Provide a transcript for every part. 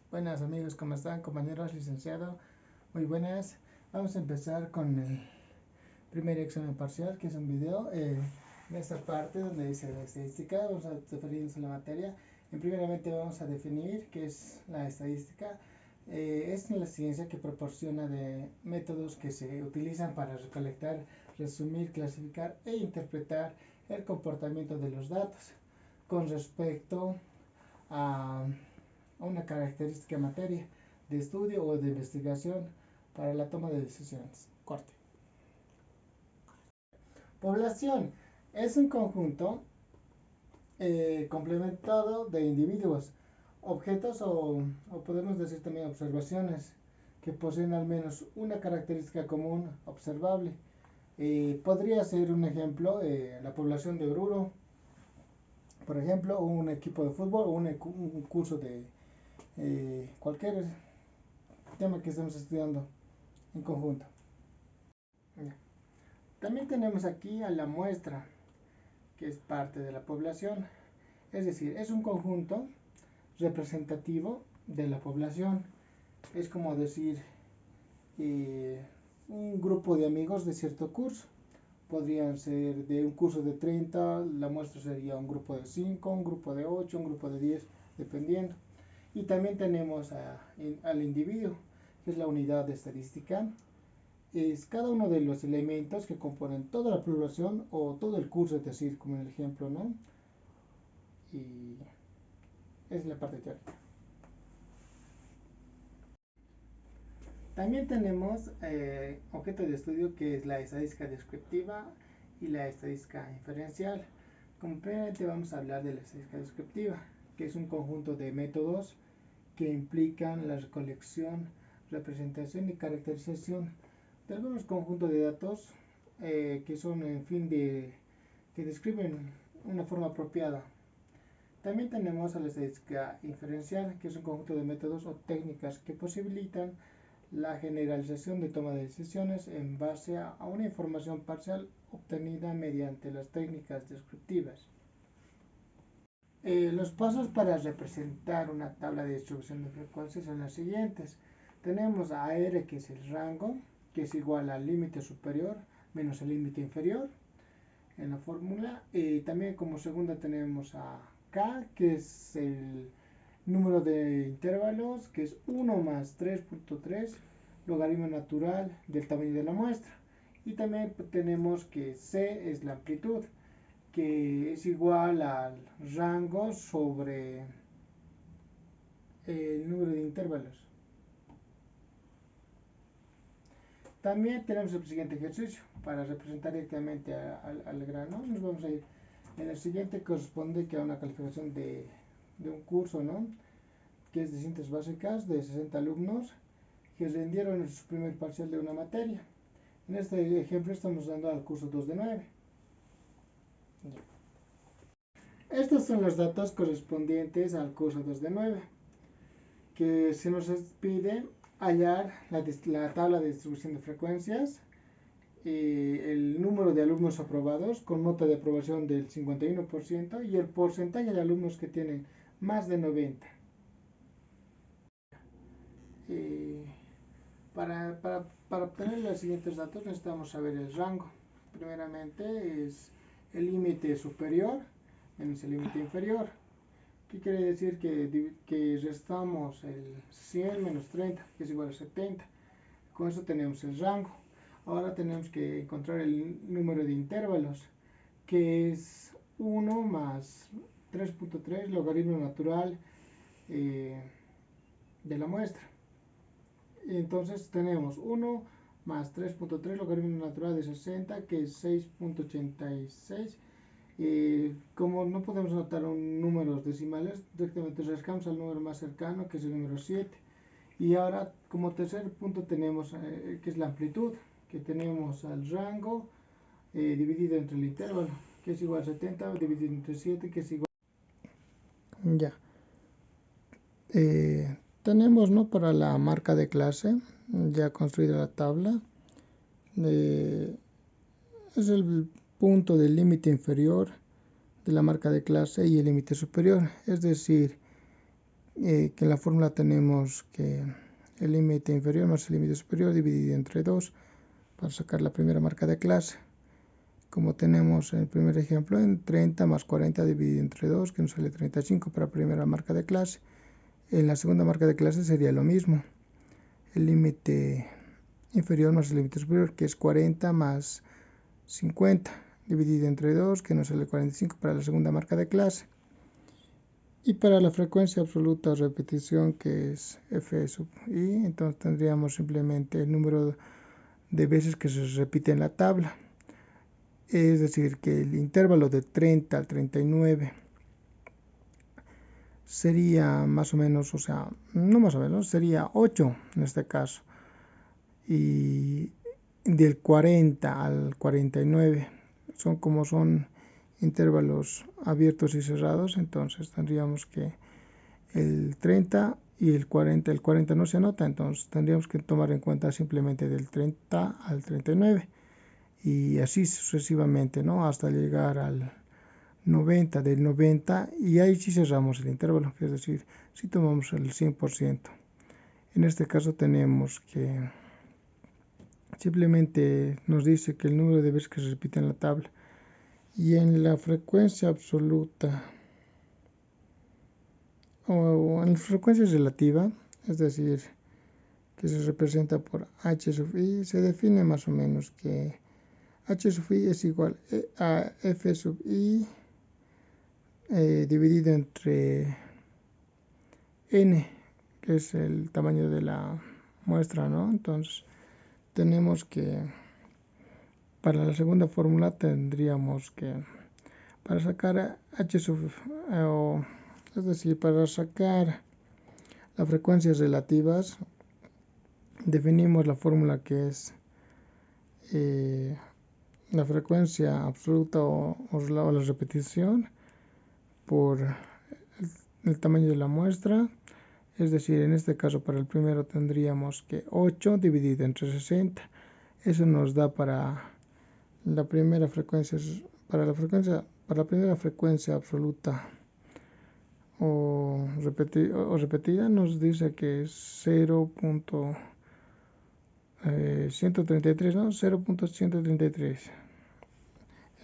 Buenas amigos, ¿cómo están? Compañeros, licenciado, muy buenas. Vamos a empezar con el primer examen parcial, que es un video. En esta parte donde dice la estadística, vamos a referirnos a la materia. Primeramente vamos a definir qué es la estadística. Es la ciencia que proporciona de métodos que se utilizan para recolectar, resumir, clasificar e interpretar el comportamiento de los datos con respecto a una característica materia de estudio o de investigación para la toma de decisiones. Corte. Población es un conjunto complementado de individuos, objetos o podemos decir también observaciones que poseen al menos una característica común observable. Podría ser un ejemplo la población de Oruro, por ejemplo, un equipo de fútbol o un curso de cualquier tema que estemos estudiando en conjunto. También tenemos aquí a la muestra, que es parte de la población, es decir, es un conjunto representativo de la población. Es como decir un grupo de amigos de cierto curso. Podrían ser de un curso de 30, la muestra sería un grupo de 5, un grupo de 8, un grupo de 10, dependiendo. Y también tenemos al individuo, que es la unidad de estadística. Es cada uno de los elementos que componen toda la población o todo el curso, es decir, como en el ejemplo, ¿no? Y es la parte teórica. También tenemos objeto de estudio que es la estadística descriptiva y la estadística inferencial. Como primeramente vamos a hablar de la estadística descriptiva, que es un conjunto de métodos que implican la recolección, representación y caracterización de algunos conjuntos de datos que son, en fin, que describen una forma apropiada. También tenemos a la estadística inferencial, que es un conjunto de métodos o técnicas que posibilitan la generalización de toma de decisiones en base a una información parcial obtenida mediante las técnicas descriptivas. Los pasos para representar una tabla de distribución de frecuencias son los siguientes. Tenemos a R, que es el rango, que es igual al límite superior menos el límite inferior en la fórmula. También como segunda tenemos a K, que es el número de intervalos, que es 1 más 3.3 logaritmo natural del tamaño de la muestra. Y también tenemos que C es la amplitud, que es igual al rango sobre el número de intervalos. También tenemos el siguiente ejercicio para representar directamente al grano. Nos vamos a ir en el siguiente, corresponde que a una calificación de un curso, ¿no? Que es de ciencias básicas, de 60 alumnos que rindieron su primer parcial de una materia. En este ejemplo estamos dando al curso 2 de 9. Estos son los datos correspondientes al curso 2 de 9, que se nos pide hallar la tabla de distribución de frecuencias, el número de alumnos aprobados con nota de aprobación del 51% y el porcentaje de alumnos que tienen más de 90. Para obtener los siguientes datos necesitamos saber el rango. Primeramente es el límite superior menos el límite inferior. ¿Qué quiere decir? Que restamos el 100 menos 30, que es igual a 70. Con eso tenemos el rango. Ahora tenemos que encontrar el número de intervalos, que es 1 más 3.3 logaritmo natural de la muestra. Entonces tenemos 1 más 3.3 logaritmo natural de 60, que es 6.86. Como no podemos anotar números decimales, directamente rascamos al número más cercano, que es el número 7. Y ahora como tercer punto tenemos que es la amplitud, que tenemos al rango dividido entre el intervalo, que es igual a 70 dividido entre 7, que es igual. Ya. Tenemos, ¿no?, para la marca de clase ya construida la tabla. Es el punto del límite inferior de la marca de clase y el límite superior, es decir, que en la fórmula tenemos que el límite inferior más el límite superior dividido entre 2 para sacar la primera marca de clase. Como tenemos en el primer ejemplo, en 30 más 40 dividido entre 2, que nos sale 35 para la primera marca de clase. En la segunda marca de clase sería lo mismo. El límite inferior más el límite superior, que es 40 más 50 dividido entre 2, que nos sale 45 para la segunda marca de clase. Y para la frecuencia absoluta o repetición, que es f sub i, entonces tendríamos simplemente el número de veces que se repite en la tabla. Es decir, que el intervalo de 30 al 39 sería más o menos, o sea, no más o menos, sería 8 en este caso. Y del 40 al 49 son intervalos abiertos y cerrados, entonces tendríamos que el 30 y el 40 no se anota, entonces tendríamos que tomar en cuenta simplemente del 30 al 39 y así sucesivamente, ¿no? Hasta llegar al 90, del 90, y ahí sí cerramos el intervalo, es decir, si tomamos el 100%. En este caso tenemos que simplemente nos dice que el número de veces que se repite en la tabla. Y en la frecuencia absoluta o en la frecuencia relativa, es decir, que se representa por h sub i, se define más o menos que h sub i es igual a f sub i dividido entre n, que es el tamaño de la muestra, ¿no? Entonces tenemos que, para la segunda fórmula tendríamos que, para sacar h sub, es decir, para sacar las frecuencias relativas, definimos la fórmula que es la frecuencia absoluta o la repetición por el tamaño de la muestra. Es decir, en este caso para el primero tendríamos que 8 dividido entre 60. Eso nos da para la primera frecuencia, para la primera frecuencia absoluta o repetida, nos dice que es 0.133, ¿no? 0.133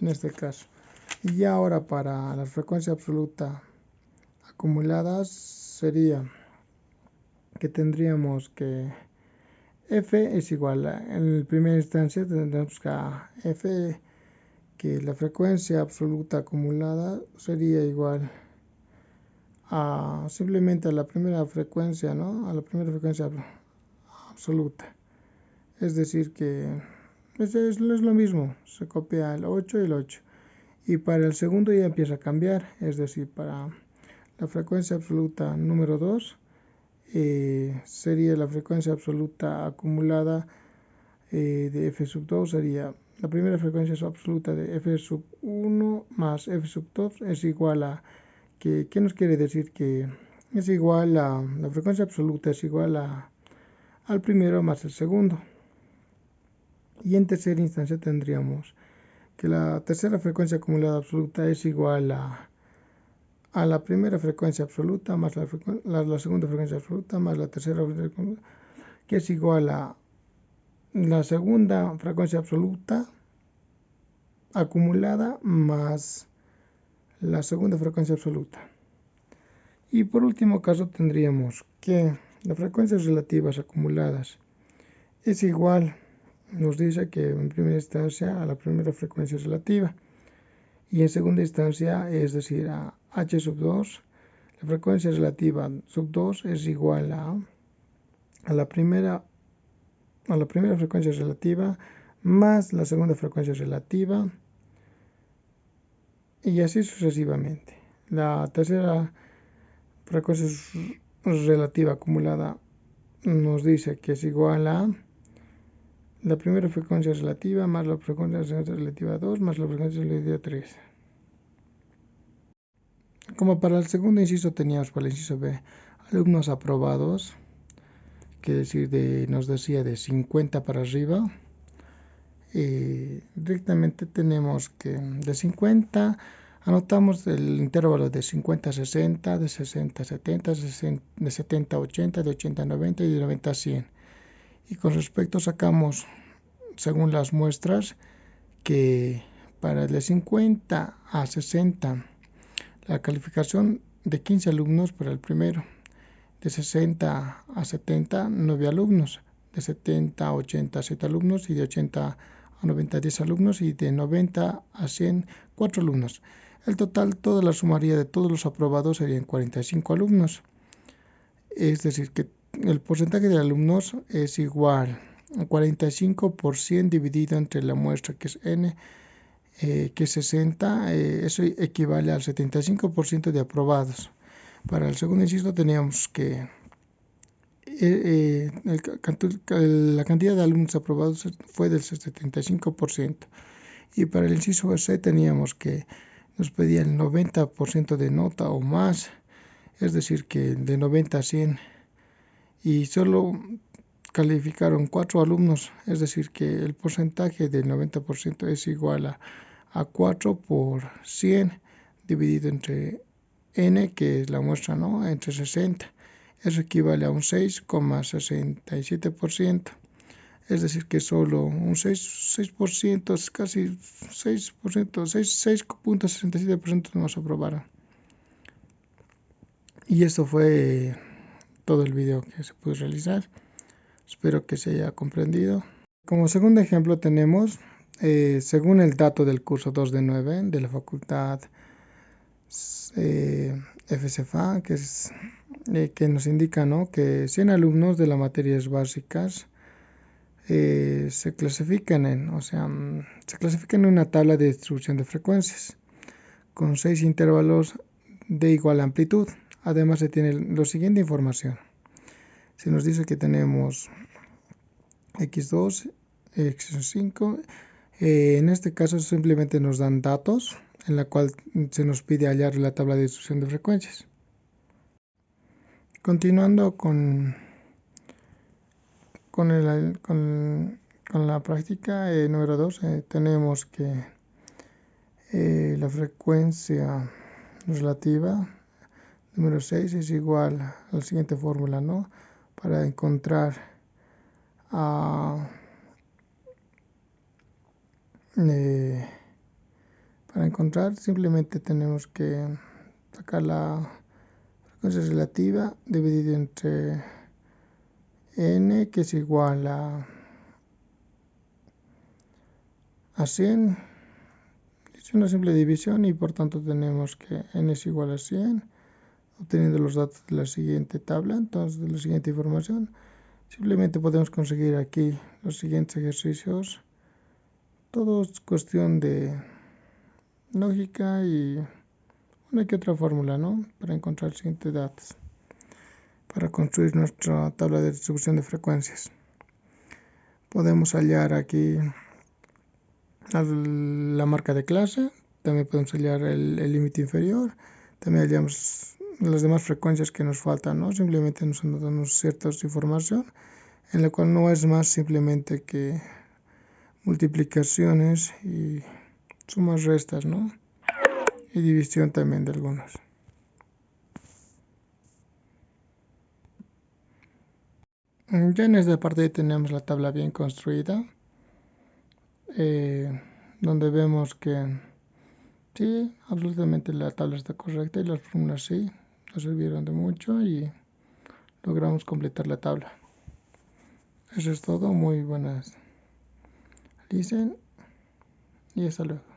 en este caso. Y ahora para la frecuencia absoluta acumuladas sería que tendríamos que f es igual en primera instancia tendremos que a f, que la frecuencia absoluta acumulada sería igual a simplemente a la primera frecuencia, ¿no? A la primera frecuencia absoluta. Es decir que es lo mismo, se copia el 8 y el 8. Y para el segundo ya empieza a cambiar, es decir, para la frecuencia absoluta número 2 sería la frecuencia absoluta acumulada de f sub 2 sería la primera frecuencia absoluta de f sub 1 más f sub 2 es igual a, ¿qué nos quiere decir? Que es igual a, la frecuencia absoluta es igual al primero más el segundo. Y en tercera instancia tendríamos que la tercera frecuencia acumulada absoluta es igual a la primera frecuencia absoluta más la segunda frecuencia absoluta más la tercera frecuencia, que es igual a la segunda frecuencia absoluta acumulada más la segunda frecuencia absoluta. Y por último caso tendríamos que las frecuencias relativas acumuladas es igual, nos dice que en primera instancia a la primera frecuencia relativa y en segunda instancia, es decir, a h sub 2, la frecuencia relativa sub 2 es igual a la primera frecuencia relativa más la segunda frecuencia relativa y así sucesivamente. La tercera frecuencia relativa acumulada nos dice que es igual a la primera frecuencia relativa más la frecuencia relativa 2 más la frecuencia relativa 3. Como para el segundo inciso teníamos para el inciso B alumnos aprobados, que decir nos decía de 50 para arriba. Directamente tenemos que de 50 Anotamos el intervalo de 50 a 60, de 60 a 70, de 70 a 80, de 80 a 90 y de 90 a 100. Y con respecto sacamos, según las muestras, que para el de 50 a 60, la calificación de 15 alumnos para el primero, de 60 a 70, 9 alumnos, de 70 a 80, 7 alumnos, y de 80 a 90, 10 alumnos, y de 90 a 100, 4 alumnos. El total, toda la sumaría de todos los aprobados serían 45 alumnos. Es decir, que el porcentaje de alumnos es igual a 45 por 100 dividido entre la muestra, que es n, que es 60, eso equivale al 75% de aprobados. Para el segundo inciso teníamos que la cantidad de alumnos aprobados fue del 75%. Y para el inciso C teníamos que nos pedía el 90% de nota o más, es decir, que de 90 a 100. Y solo calificaron 4 alumnos, es decir, que el porcentaje del 90% es igual a 4 por 100 dividido entre n, que es la muestra, ¿no?, entre 60. Eso equivale a un 6,67%. Es decir, que solo un 6%, casi 6%, 6,67% nos aprobaron. Y esto fue todo el video que se pudo realizar. Espero que se haya comprendido. Como segundo ejemplo tenemos, según el dato del curso 2 de 9 de la facultad FCFA, que nos indica, ¿no?, que 100 alumnos de las materias básicas se clasifican en una tabla de distribución de frecuencias con 6 intervalos de igual amplitud. Además se tiene la siguiente información. Se nos dice que tenemos x2, x5. En este caso simplemente nos dan datos, en la cual se nos pide hallar la tabla de distribución de frecuencias. Continuando con la práctica número 2, tenemos que la frecuencia relativa número 6 es igual a la siguiente fórmula, ¿no? Para encontrar simplemente tenemos que sacar la frecuencia relativa dividida entre n, que es igual a 100. Es una simple división y por tanto tenemos que n es igual a 100, obteniendo los datos de la siguiente tabla. Entonces, de la siguiente información, simplemente podemos conseguir aquí los siguientes ejercicios. Todo es cuestión de lógica y una que otra fórmula, ¿no?, para encontrar los siguientes datos, para construir nuestra tabla de distribución de frecuencias. Podemos hallar aquí la marca de clase, también podemos hallar el límite inferior, también hallamos las demás frecuencias que nos faltan, ¿no? Simplemente nos damos cierta información, en la cual no es más simplemente que multiplicaciones y sumas, restas, ¿no?, y división también de algunas. Ya en esta parte tenemos la tabla bien construida, donde vemos que sí, absolutamente la tabla está correcta y las fórmulas sí nos sirvieron de mucho y logramos completar la tabla. Eso es todo. Muy buenas. Listen y hasta luego.